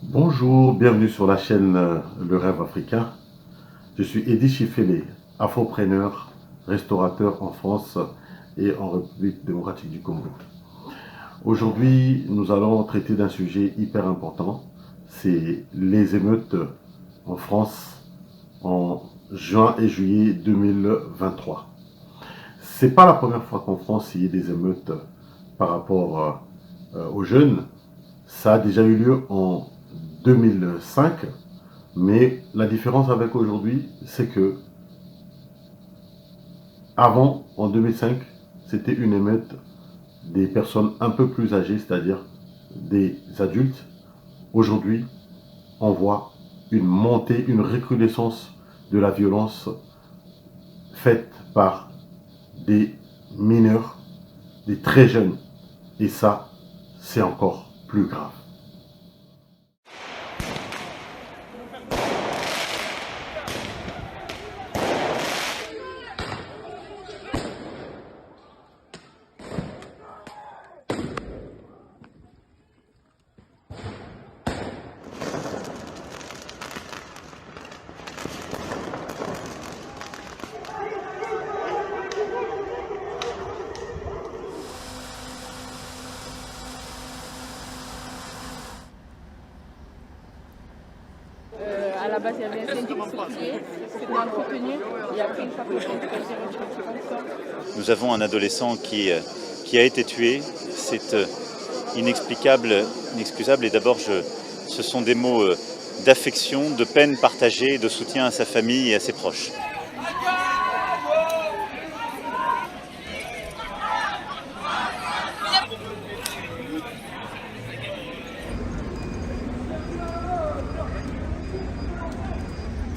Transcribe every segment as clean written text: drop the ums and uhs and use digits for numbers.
Bonjour, bienvenue sur la chaîne Le Rêve Africain. Je suis Eddy Chifele, afropreneur, restaurateur en France et en République démocratique du Congo. Aujourd'hui, nous allons traiter d'un sujet hyper important, c'est les émeutes en France en juin et juillet 2023. C'est pas la première fois qu'en France il y a des émeutes par rapport aux jeunes. Ça a déjà eu lieu en 2005, mais la différence avec aujourd'hui, c'est que avant, en 2005, c'était une émeute des personnes un peu plus âgées, c'est-à-dire des adultes. Aujourd'hui, on voit une montée, une recrudescence de la violence faite par des mineurs, des très jeunes. Et ça, c'est encore plus grave. À la base, il y avait un syndic séculier, c'était entretenu, et après, une fois que le syndic a été retiré, Nous avons un adolescent qui a été tué. C'est inexplicable, inexcusable. Et d'abord, ce sont des mots d'affection, de peine partagée, de soutien à sa famille et à ses proches.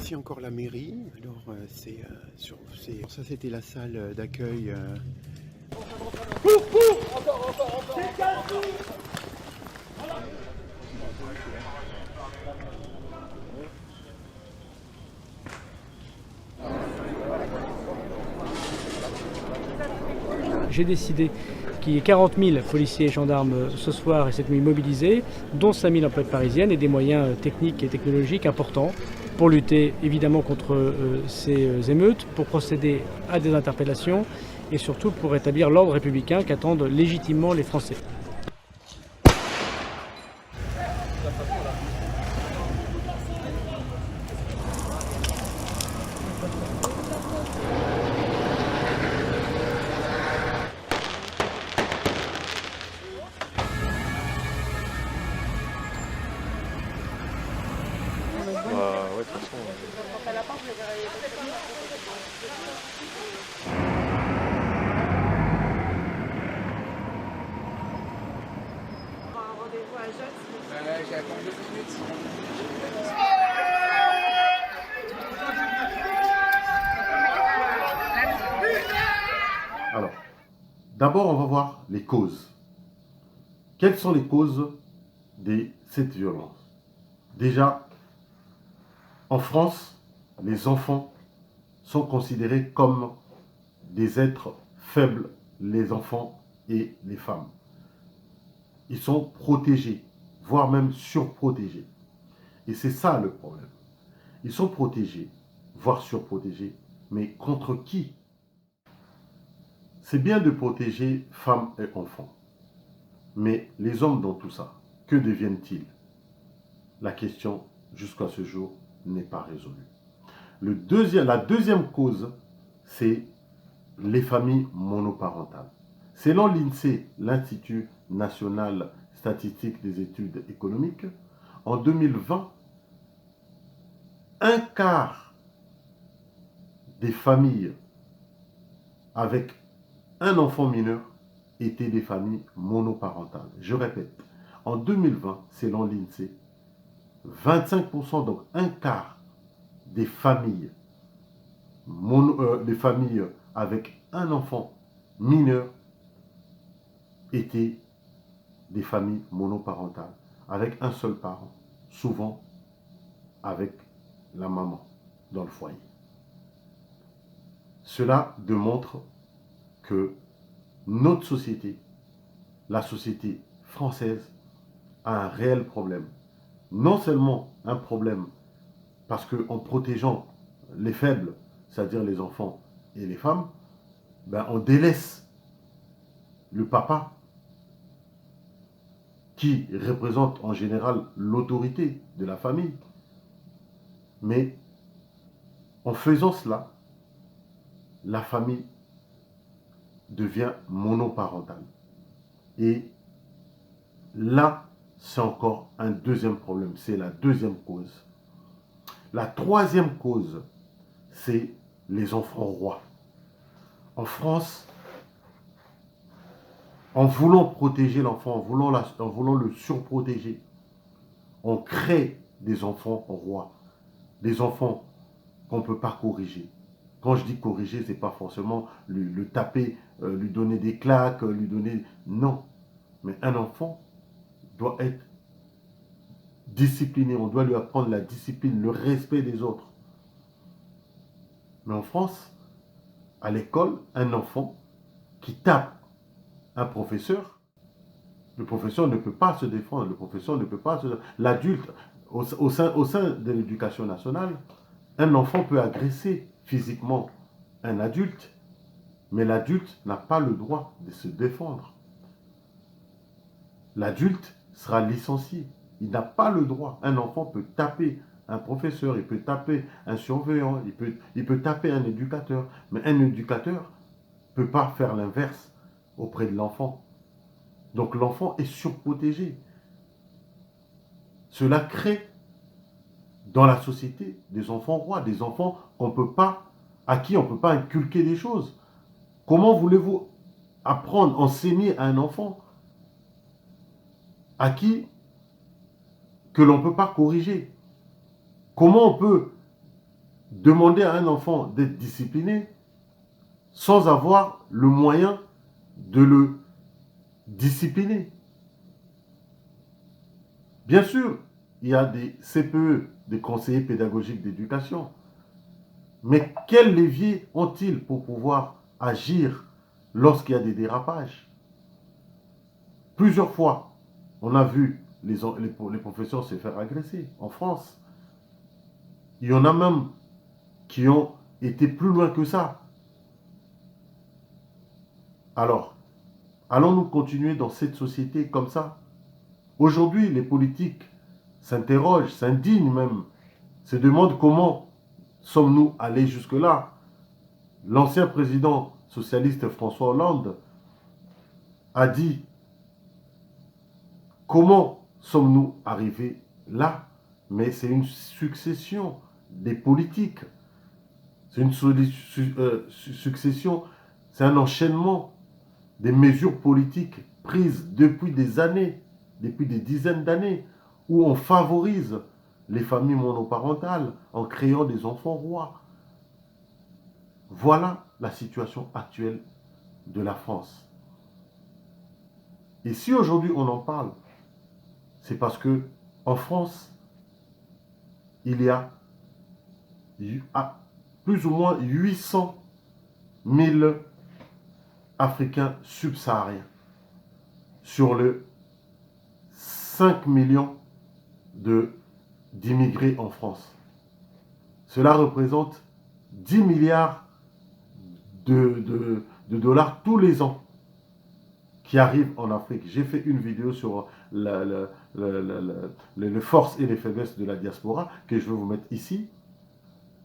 Ici encore la mairie, alors ça c'était la salle d'accueil. J'ai décidé qu'il y ait 40 000 policiers et gendarmes ce soir et cette nuit mobilisés, dont 5 000 emplois parisiennes et des moyens techniques et technologiques importants pour lutter évidemment contre ces émeutes, pour procéder à des interpellations et surtout pour rétablir l'ordre républicain qu'attendent légitimement les Français. Ouais, de toute façon. Alors, d'abord, on va voir les causes. Quelles sont les causes de cette violence? Déjà, en France, les enfants sont considérés comme des êtres faibles, les enfants et les femmes. Ils sont protégés, voire même surprotégés. Et c'est ça le problème. Ils sont protégés, voire surprotégés, mais contre qui? C'est bien de protéger femmes et enfants. Mais les hommes dans tout ça, que deviennent-ils? La question, jusqu'à ce jour, n'est pas résolue. La deuxième cause, c'est les familles monoparentales. Selon l'INSEE, l'Institut national statistique des études économiques, en 2020, un quart des familles avec un enfant mineur étaient des familles monoparentales. Je répète, en 2020, selon l'INSEE, 25%, donc un quart des familles, des familles avec un enfant mineur étaient des familles monoparentales, avec un seul parent, souvent avec la maman dans le foyer. Cela démontre que notre société, la société française, a un réel problème non seulement un problème, parce qu'en protégeant les faibles, c'est-à-dire les enfants et les femmes, ben on délaisse le papa qui représente en général l'autorité de la famille. Mais en faisant cela, la famille devient monoparentale. Et là, c'est encore un deuxième problème, c'est la deuxième cause. La troisième cause, c'est les enfants rois. En France, en voulant protéger l'enfant, en voulant le surprotéger, on crée des enfants rois, des enfants qu'on ne peut pas corriger. Quand je dis corriger, ce n'est pas forcément le taper, lui donner des claques, lui donner... Non, mais un enfant doit être discipliné, on doit lui apprendre la discipline, le respect des autres. Mais en France, à l'école, un enfant qui tape un professeur, le professeur ne peut pas se défendre, le professeur ne peut pas se... L'adulte, au sein de l'éducation nationale, un enfant peut agresser physiquement un adulte, mais l'adulte n'a pas le droit de se défendre. L'adulte sera licencié. Il n'a pas le droit. Un enfant peut taper un professeur, il peut taper un surveillant, il peut taper un éducateur, mais un éducateur ne peut pas faire l'inverse auprès de l'enfant. Donc l'enfant est surprotégé. Cela crée dans la société des enfants rois, des enfants à qui on ne peut pas inculquer des choses. Comment voulez-vous apprendre, enseigner à un enfant à qui que l'on ne peut pas corriger? Comment on peut demander à un enfant d'être discipliné sans avoir le moyen de le discipliner? Bien sûr, il y a des CPE, des conseillers pédagogiques d'éducation. Mais quel levier ont-ils pour pouvoir agir lorsqu'il y a des dérapages? Plusieurs fois, on a vu les professeurs se faire agresser en France. Il y en a même qui ont été plus loin que ça. Alors, allons-nous continuer dans cette société comme ça? Aujourd'hui, les politiques s'interrogent, s'indignent même, se demandent comment sommes-nous allés jusque-là. L'ancien président socialiste François Hollande a dit comment sommes-nous arrivés là? Mais c'est une succession des politiques. C'est une succession, c'est un enchaînement des mesures politiques prises depuis des années, depuis des dizaines d'années, où on favorise les familles monoparentales en créant des enfants rois. Voilà la situation actuelle de la France. Et si aujourd'hui on en parle, c'est parce que en France, il y a plus ou moins 800 000 Africains subsahariens sur les 5 millions d'immigrés en France. Cela représente 10 milliards de dollars tous les ans qui arrivent en Afrique. J'ai fait une vidéo sur les forces et les faiblesses de la diaspora que je vais vous mettre ici.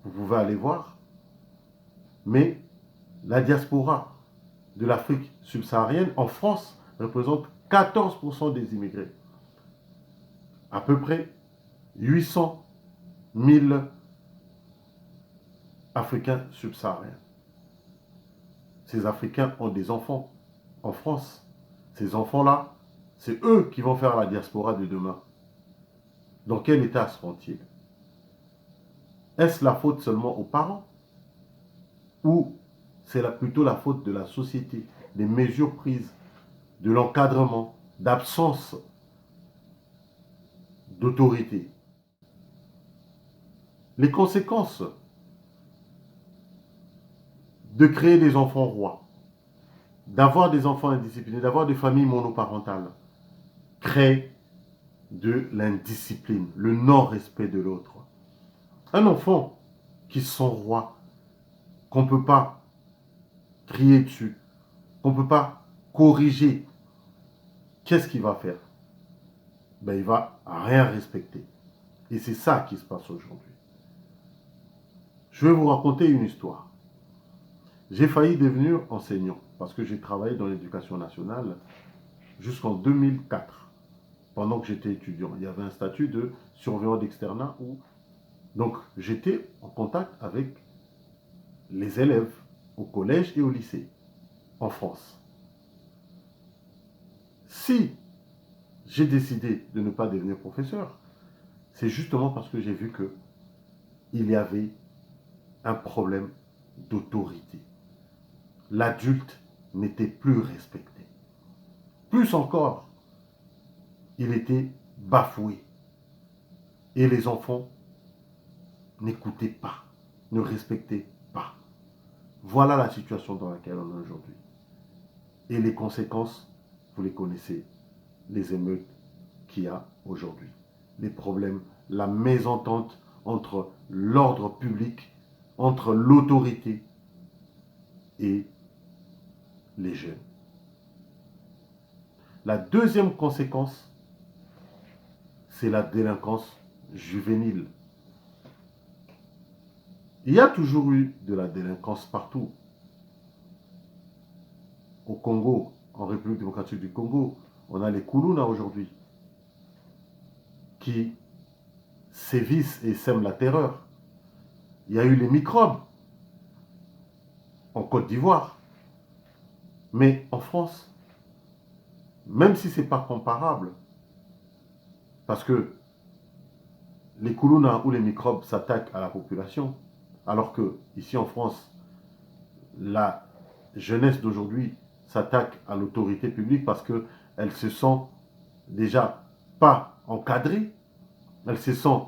Vous pouvez aller voir. Mais la diaspora de l'Afrique subsaharienne en France représente 14% des immigrés. À peu près 800 000 Africains subsahariens. Ces Africains ont des enfants en France. Ces enfants-là, c'est eux qui vont faire la diaspora de demain. Dans quel état seront-ils? Est-ce la faute seulement aux parents? Ou c'est plutôt la faute de la société, des mesures prises, de l'encadrement, d'absence d'autorité? Les conséquences de créer des enfants rois, d'avoir des enfants indisciplinés, d'avoir des familles monoparentales, créent de l'indiscipline, le non-respect de l'autre. Un enfant qui se sent roi, qu'on ne peut pas crier dessus, qu'on ne peut pas corriger, qu'est-ce qu'il va faire? Ben, il ne va rien respecter. Et c'est ça qui se passe aujourd'hui. Je vais vous raconter une histoire. J'ai failli devenir enseignant parce que j'ai travaillé dans l'éducation nationale jusqu'en 2004. Pendant que j'étais étudiant, il y avait un statut de surveillant d'externat où donc j'étais en contact avec les élèves au collège et au lycée en France. Si j'ai décidé de ne pas devenir professeur, c'est justement parce que j'ai vu que il y avait un problème d'autorité. L'adulte n'était plus respecté. Plus encore, il était bafoué. Et les enfants n'écoutaient pas, ne respectaient pas. Voilà la situation dans laquelle on est aujourd'hui. Et les conséquences, vous les connaissez, les émeutes qu'il y a aujourd'hui. Les problèmes, la mésentente entre l'ordre public, entre l'autorité et les jeunes. La deuxième conséquence, c'est la délinquance juvénile. Il y a toujours eu de la délinquance partout. Au Congo, en République démocratique du Congo, on a les Kuluna aujourd'hui qui sévissent et sèment la terreur. Il y a eu les microbes en Côte d'Ivoire. Mais en France, même si ce n'est pas comparable, parce que les Kuluna ou les microbes s'attaquent à la population, alors que ici en France, la jeunesse d'aujourd'hui s'attaque à l'autorité publique parce qu'elle se sent déjà pas encadrée, elle se sent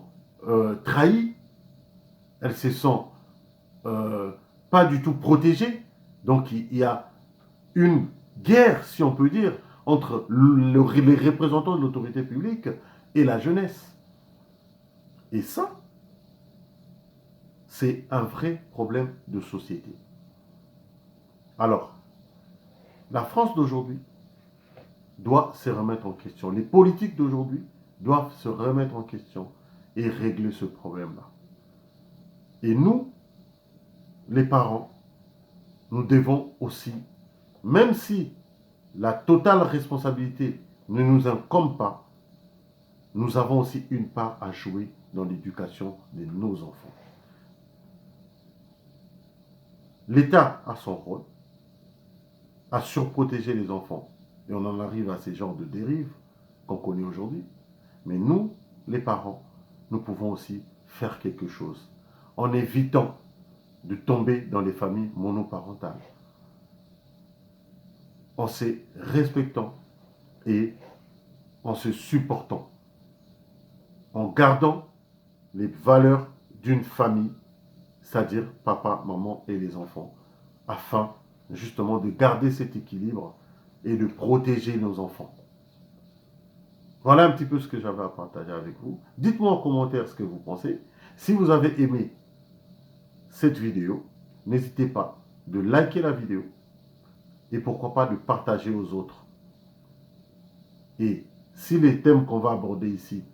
trahie, elle se sent pas du tout protégée. Donc il y a une guerre, si on peut dire, entre les représentants de l'autorité publique et la jeunesse. Et ça, c'est un vrai problème de société. Alors, la France d'aujourd'hui doit se remettre en question. Les politiques d'aujourd'hui doivent se remettre en question et régler ce problème-là. Et nous, les parents, nous devons aussi, même si la totale responsabilité ne nous incombe pas, nous avons aussi une part à jouer dans l'éducation de nos enfants. L'État a son rôle à surprotéger les enfants. Et on en arrive à ces genres de dérives qu'on connaît aujourd'hui. Mais nous, les parents, nous pouvons aussi faire quelque chose en évitant de tomber dans les familles monoparentales, en se respectant et en se supportant, en gardant les valeurs d'une famille, c'est-à-dire papa, maman et les enfants, afin justement de garder cet équilibre et de protéger nos enfants. Voilà un petit peu ce que j'avais à partager avec vous. Dites-moi en commentaire ce que vous pensez. Si vous avez aimé cette vidéo, n'hésitez pas de liker la vidéo et pourquoi pas de partager aux autres. Et si les thèmes qu'on va aborder ici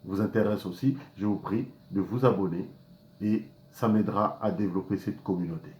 vous intéressent aussi, je vous prie de vous abonner et ça m'aidera à développer cette communauté.